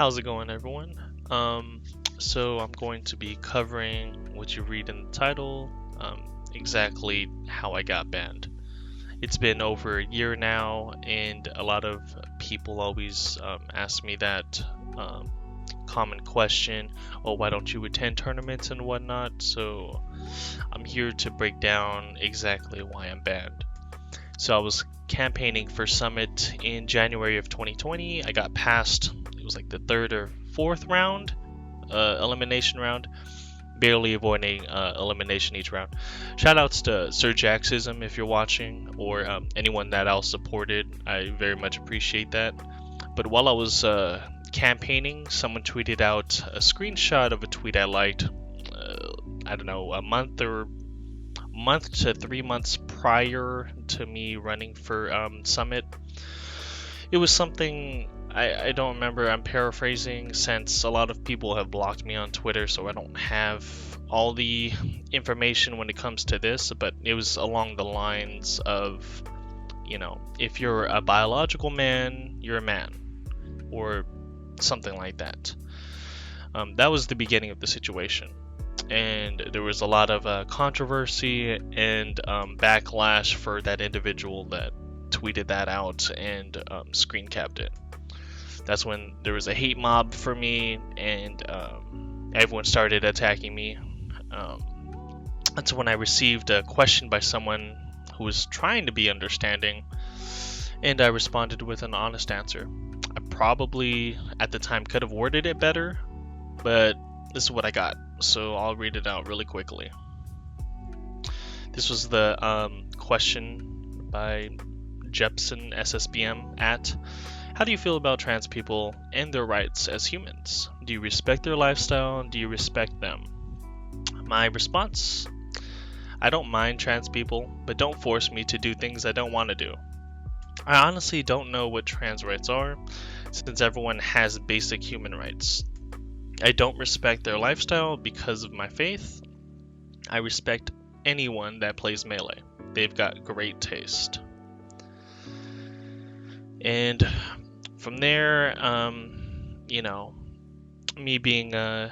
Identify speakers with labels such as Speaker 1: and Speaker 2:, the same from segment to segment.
Speaker 1: How's it going, everyone? So I'm going to be covering what you read in the title, exactly how I got banned. It's been over a year now, and a lot of people always ask me that common question, oh, why don't you attend tournaments and whatnot? So I'm here to break down exactly why I'm banned. So I was campaigning for Summit in January of 2020. I got past, it was like the third or fourth round, elimination round, barely avoiding elimination each round. Shoutouts to Sir Jacksism if you're watching, or anyone that else supported. I very much appreciate that. But while I was campaigning, someone tweeted out a screenshot of a tweet I liked, I don't know, a month to 3 months prior to me running for Summit. It was something I don't remember. I'm paraphrasing since a lot of people have blocked me on Twitter, so I don't have all the information when it comes to this, but it was along the lines of, if you're a biological man, you're a man, or something like that. That was the beginning of the situation. And there was a lot of controversy and backlash for that individual that tweeted that out and screen capped it. That's when there was a hate mob for me, and everyone started attacking me. That's when I received a question by someone who was trying to be understanding, and I responded with an honest answer. I probably at the time could have worded it better, but this is what I got, so I'll read it out really quickly. This was the question by Jepson SSBM at, how do you feel about trans people and their rights as humans? Do you respect their lifestyle? Do you respect them? My response, I don't mind trans people, but don't force me to do things I don't want to do. I honestly don't know what trans rights are, since everyone has basic human rights. I don't respect their lifestyle because of my faith. I respect anyone that plays Melee. They've got great taste. And from there, me being a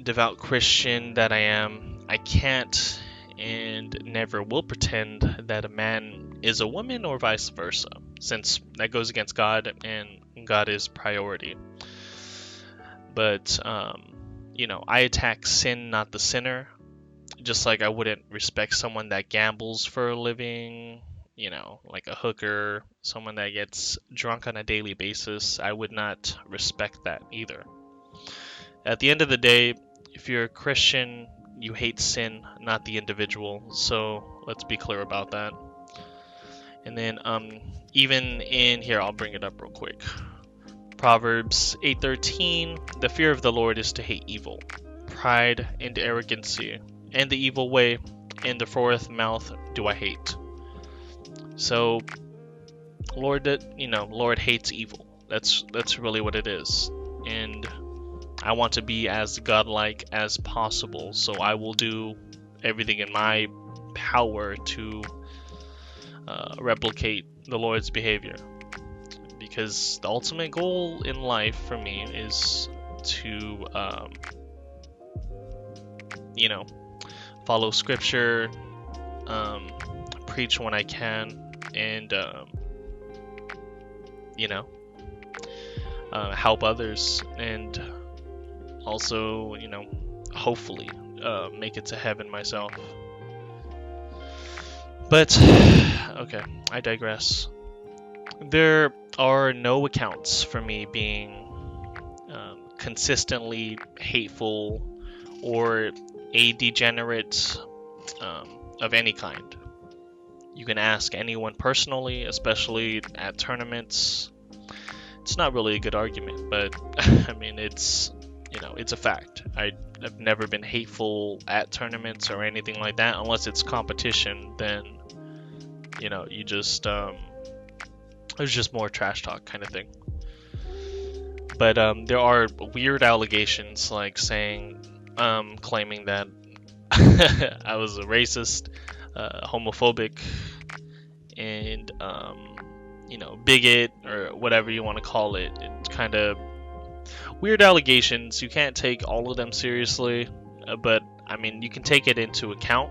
Speaker 1: devout Christian that I am, I can't and never will pretend that a man is a woman or vice versa, since that goes against God and God is priority. But, I attack sin, not the sinner. Just like I wouldn't respect someone that gambles for a living, like a hooker, someone that gets drunk on a daily basis. I would not respect that either. At the end of the day, if you're a Christian, you hate sin, not the individual. So let's be clear about that. And then even in here, I'll bring it up real quick. Proverbs 8:13, the fear of the Lord is to hate evil, pride and arrogancy, and the evil way, and the froward mouth do I hate. So, Lord hates evil. That's really what it is. And I want to be as godlike as possible, so I will do everything in my power to replicate the Lord's behavior. Because the ultimate goal in life for me is to, follow scripture, preach when I can, and, help others, and also, hopefully, make it to heaven myself. But, okay, I digress. There are no accounts for me being consistently hateful or a degenerate of any kind. You can ask anyone personally, especially at tournaments. It's not really a good argument, but I mean, it's a fact. I've never been hateful at tournaments or anything like that, unless it's competition. Then you just it was just more trash talk kind of thing. But there are weird allegations, like claiming that I was a racist, homophobic, and bigot, or whatever you want to call it. It's kind of weird allegations. You can't take all of them seriously, but I mean, you can take it into account.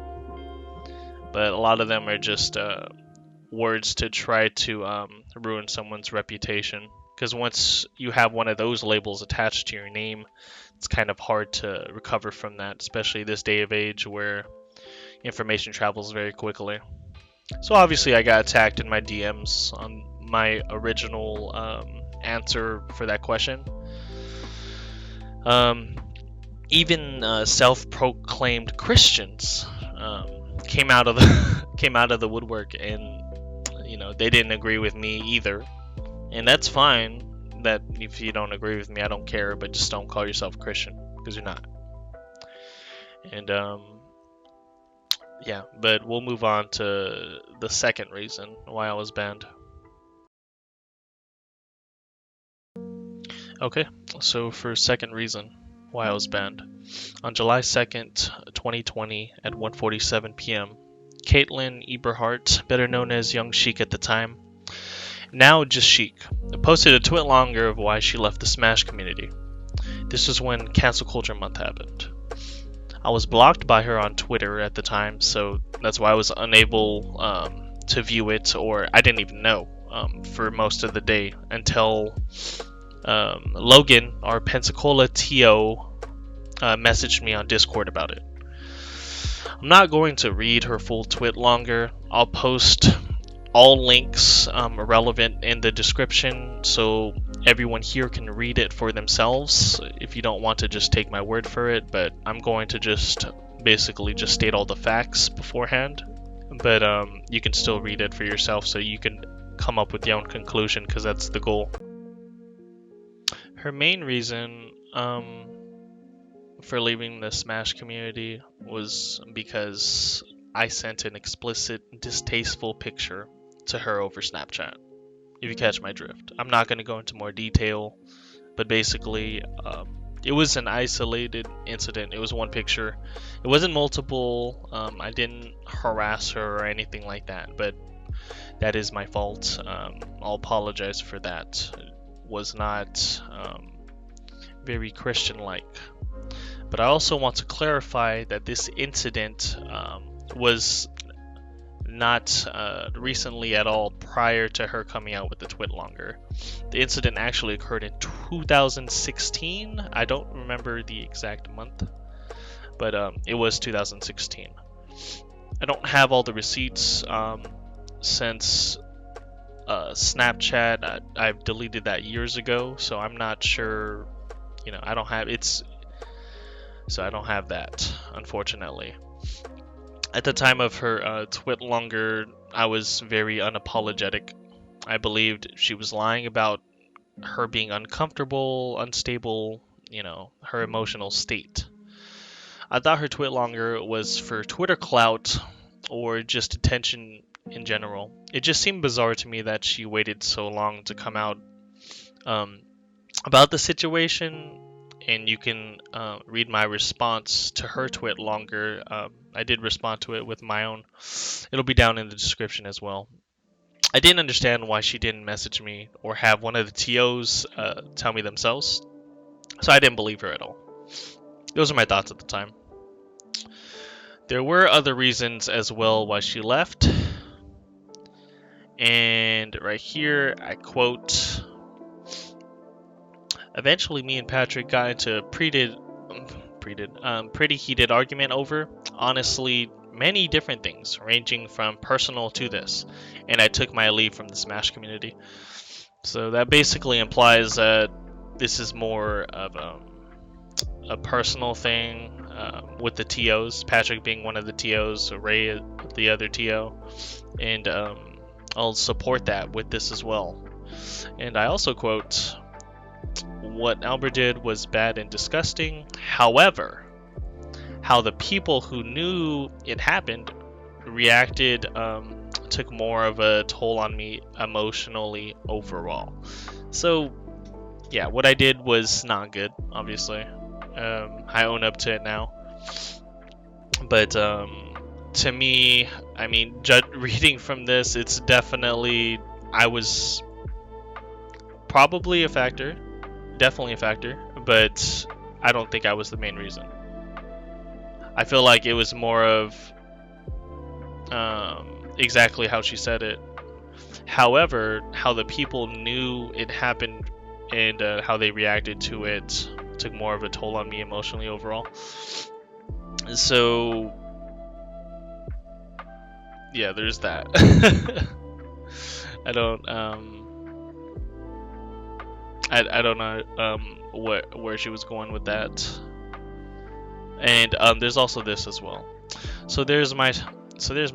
Speaker 1: But a lot of them are just words to try to ruin someone's reputation. Because once you have one of those labels attached to your name, it's kind of hard to recover from that, especially this day of age where information travels very quickly. So obviously, I got attacked in my DMs on my original answer for that question. Even self-proclaimed Christians came out of the came out of the woodwork, and they didn't agree with me either, and that's fine. That if you don't agree with me, I don't care, but just don't call yourself a Christian because you're not. And yeah, but we'll move on to the second reason why I was banned. Okay, so for second reason why I was banned, on July 2nd, 2020 at 1:47 p.m., Caitlin Eberhardt, better known as Young Sheik at the time, now just Sheik, posted a tweet longer of why she left the Smash community. This was when Cancel Culture Month happened. I was blocked by her on Twitter at the time, so that's why I was unable to view it, or I didn't even know for most of the day until Logan, our Pensacola TO, messaged me on Discord about it. I'm not going to read her full tweet longer. I'll post all links relevant in the description so everyone here can read it for themselves if you don't want to just take my word for it, but I'm going to just basically just state all the facts beforehand, but you can still read it for yourself so you can come up with your own conclusion, because that's the goal. Her main reason for leaving the Smash community was because I sent an explicit, distasteful picture to her over Snapchat, if you catch my drift. I'm not going to go into more detail, but basically, it was an isolated incident. It was one picture. It wasn't multiple. I didn't harass her or anything like that, but that is my fault. I'll apologize for that. It was not very Christian-like. But I also want to clarify that this incident was not recently at all, prior to her coming out with the tweet longer. The incident actually occurred in 2016. I don't remember the exact month, but it was 2016. I don't have all the receipts since Snapchat. I've deleted that years ago, so I'm not sure. I don't have it's. So I don't have that, unfortunately. At the time of her tweet longer, I was very unapologetic. I believed she was lying about her being uncomfortable, unstable, her emotional state. I thought her tweet longer was for Twitter clout or just attention in general. It just seemed bizarre to me that she waited so long to come out about the situation. And you can read my response to her tweet longer. I did respond to it with my own. It'll be down in the description as well. I didn't understand why she didn't message me or have one of the TOs tell me themselves. So I didn't believe her at all. Those are my thoughts at the time. There were other reasons as well why she left. And right here, I quote, "Eventually, me and Patrick got into a pretty heated argument over, honestly, many different things, ranging from personal to this, and I took my leave from the Smash community." So that basically implies that this is more of a personal thing with the TOs, Patrick being one of the TOs, Ray the other TO, and I'll support that with this as well. And I also quote, "What Albert did was bad and disgusting. However, how the people who knew it happened reacted took more of a toll on me emotionally overall." So, yeah, what I did was not good, obviously. I own up to it now. But to me, I mean, reading from this, it's definitely, I was probably a factor. definitely a factor, but I don't think I was the main reason. I feel like it was more of exactly how she said it. However, how the people knew it happened and how they reacted to it took more of a toll on me emotionally overall. So, yeah, there's that. I don't I don't know where she was going with that. And there's also this as well. So there's my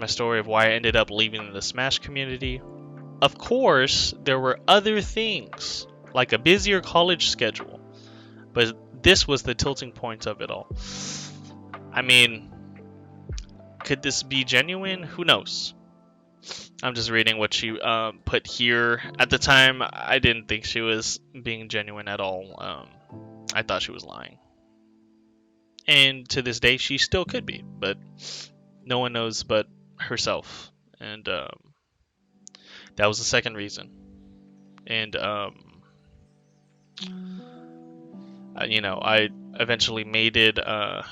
Speaker 1: story of why I ended up leaving the Smash community. Of course, there were other things, like a busier college schedule, but this was the tilting point of it all. I mean, could this be genuine? Who knows? I'm just reading what she put here. At the time, I didn't think she was being genuine at all. I thought she was lying. And to this day, she still could be, but no one knows but herself. And that was the second reason. And I eventually made it a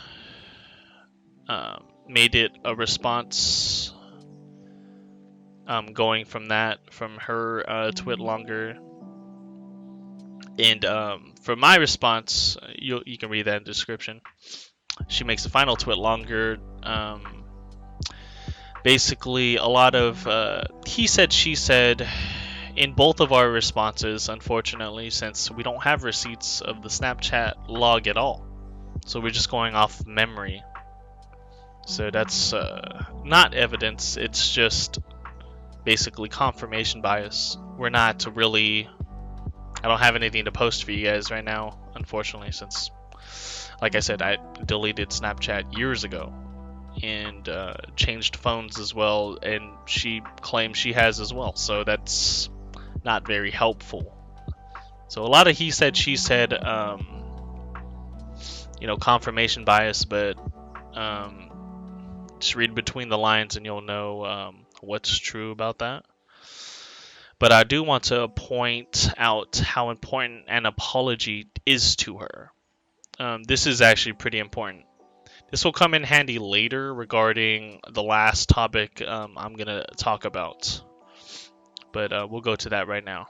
Speaker 1: response. Going from her twit longer, and from my response, you can read that in the description. She makes the final twit longer. Basically, a lot of he said, she said in both of our responses, unfortunately, since we don't have receipts of the Snapchat log at all. So we're just going off memory. So that's not evidence, it's just basically confirmation bias. We're not really... I don't have anything to post for you guys right now, unfortunately, since, like I said, I deleted Snapchat years ago and changed phones as well, and she claims she has as well, so that's not very helpful. So a lot of he said, she said, confirmation bias, but just read between the lines and you'll know what's true about that. But I do want to point out how important an apology is to her. This is actually pretty important. This will come in handy later regarding the last topic I'm going to talk about. But we'll go to that right now.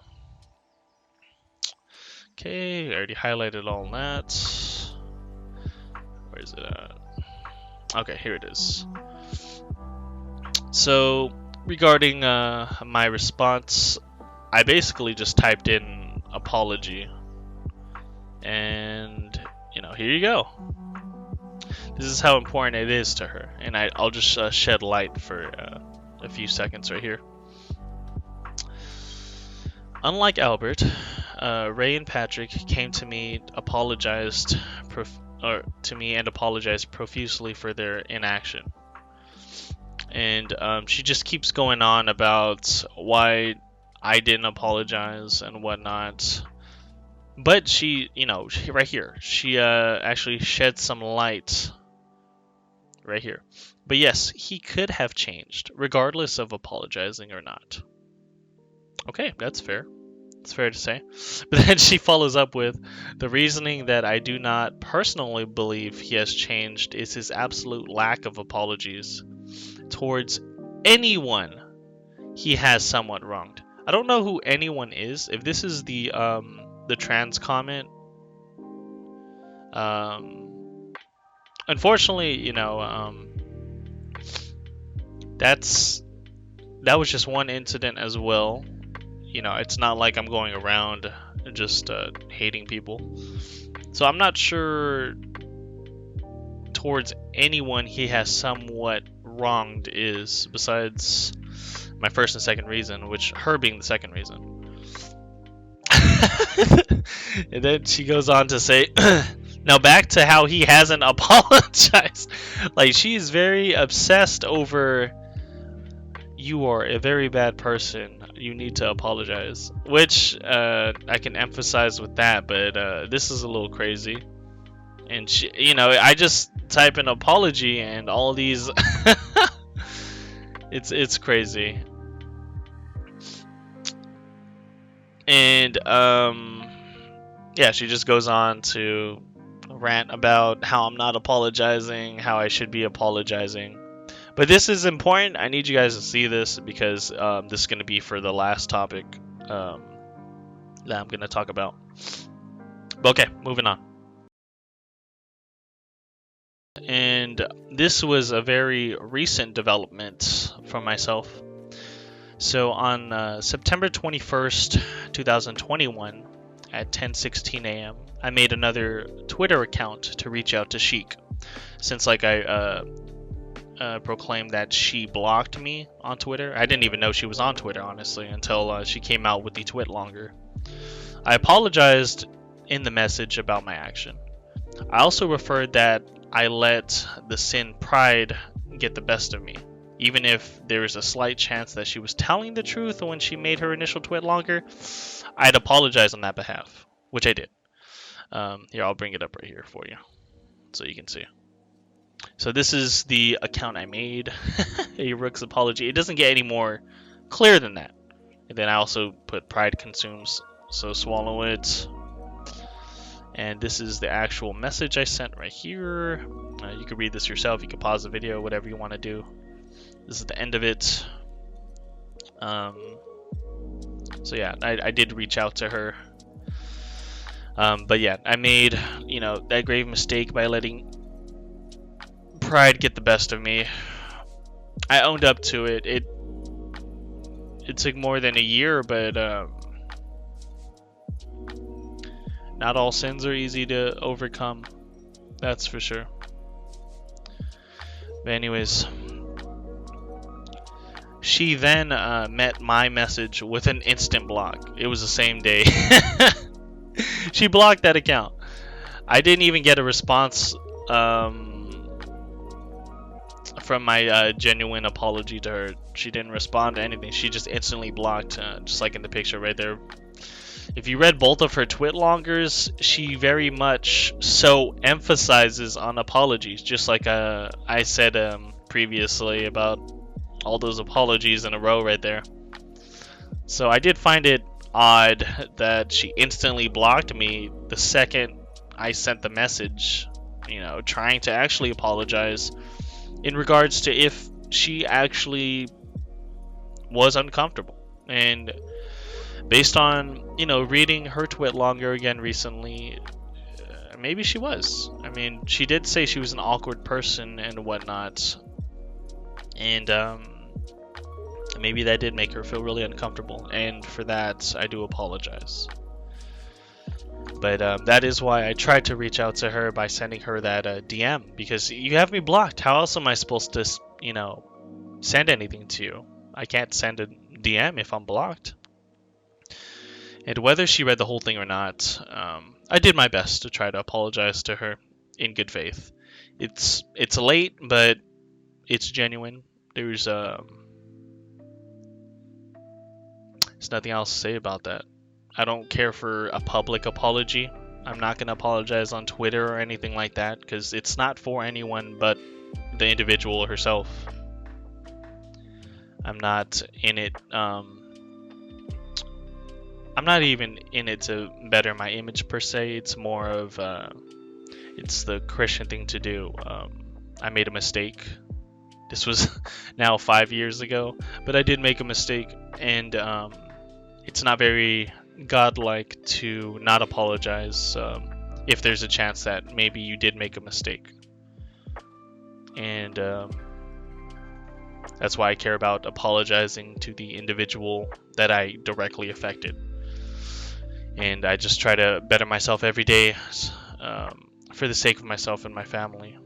Speaker 1: Okay, I already highlighted all that. Where is it at? Okay, here it is. So, regarding my response, I basically just typed in apology. And, here you go. This is how important it is to her. And I'll just shed light for a few seconds right here. Unlike Albert, Ray and Patrick came to me, apologized profusely for their inaction. And she just keeps going on about why I didn't apologize and whatnot. But she right here, she actually shed some light right here. But yes, he could have changed, regardless of apologizing or not. Okay, that's fair. It's fair to say. But then she follows up with, the reasoning that I do not personally believe he has changed is his absolute lack of apologies towards anyone he has somewhat wronged. I don't know who anyone is. If this is the trans comment, unfortunately, that was just one incident as well. It's not like I'm going around just hating people. So I'm not sure towards anyone he has somewhat wronged is, besides my first and second reason, which her being the second reason. And then she goes on to say, now back to how he hasn't apologized. Like, she's very obsessed over, you are a very bad person, you need to apologize. Which I can emphasize with that, but this is a little crazy. And she, I just type an apology and all these it's crazy. And yeah, she just goes on to rant about how I'm not apologizing, how I should be apologizing. But this is important. I need you guys to see this because this is going to be for the last topic that I'm going to talk about. But okay, moving on. And this was a very recent development for myself. So on September 21st, 2021, at 10:16 a.m., I made another Twitter account to reach out to Sheik, since like I proclaimed that she blocked me on Twitter. I didn't even know she was on Twitter, honestly, until she came out with the twit longer. I apologized in the message about my action. I also referred that I let the sin pride get the best of me, even if there is a slight chance that she was telling the truth when she made her initial twit longer. I'd apologize on that behalf, which I did. Here, I'll bring it up right here for you so you can see. So this is the account I made, a Rook's apology. It doesn't get any more clear than that. And then I also put pride consumes, so swallow it. And this is the actual message I sent right here. You can read this yourself. You can pause the video, whatever you want to do. This is the end of it. So yeah, I did reach out to her. But yeah, I made, that grave mistake by letting pride get the best of me. I owned up to it. It took more than a year, but not all sins are easy to overcome. That's for sure. But anyways, she then met my message with an instant block. It was the same day. She blocked that account. I didn't even get a response from my genuine apology to her. She didn't respond to anything. She just instantly blocked, just like in the picture right there. If you read both of her twit longers, she very much so emphasizes on apologies, just like I said previously about all those apologies in a row right there. So I did find it odd that she instantly blocked me the second I sent the message, trying to actually apologize in regards to if she actually was uncomfortable. And based on, reading her twit longer again recently, maybe she was. I mean, she did say she was an awkward person and whatnot. And maybe that did make her feel really uncomfortable. And for that, I do apologize. But that is why I tried to reach out to her by sending her that DM. Because you have me blocked. How else am I supposed to, send anything to you? I can't send a DM if I'm blocked. And whether she read the whole thing or not, I did my best to try to apologize to her in good faith. It's late, but it's genuine. There's nothing else to say about that. I don't care for a public apology. I'm not going to apologize on Twitter or anything like that because it's not for anyone but the individual herself. I'm not in it. I'm not even in it to better my image per se. It's more of it's the Christian thing to do. I made a mistake. This was now 5 years ago, but I did make a mistake, and it's not very godlike to not apologize if there's a chance that maybe you did make a mistake. And that's why I care about apologizing to the individual that I directly affected. And I just try to better myself every day for the sake of myself and my family,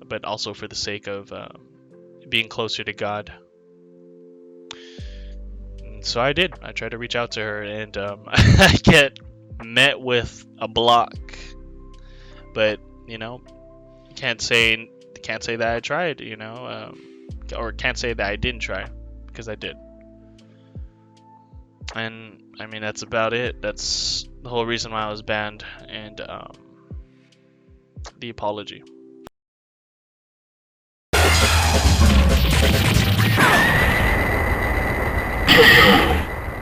Speaker 1: but also for the sake of being closer to God. And so I did. I tried to reach out to her, and I get met with a block. But can't say that I tried. Or can't say that I didn't try, because I did. And I mean, that's about it. That's the whole reason why I was banned, and the apology.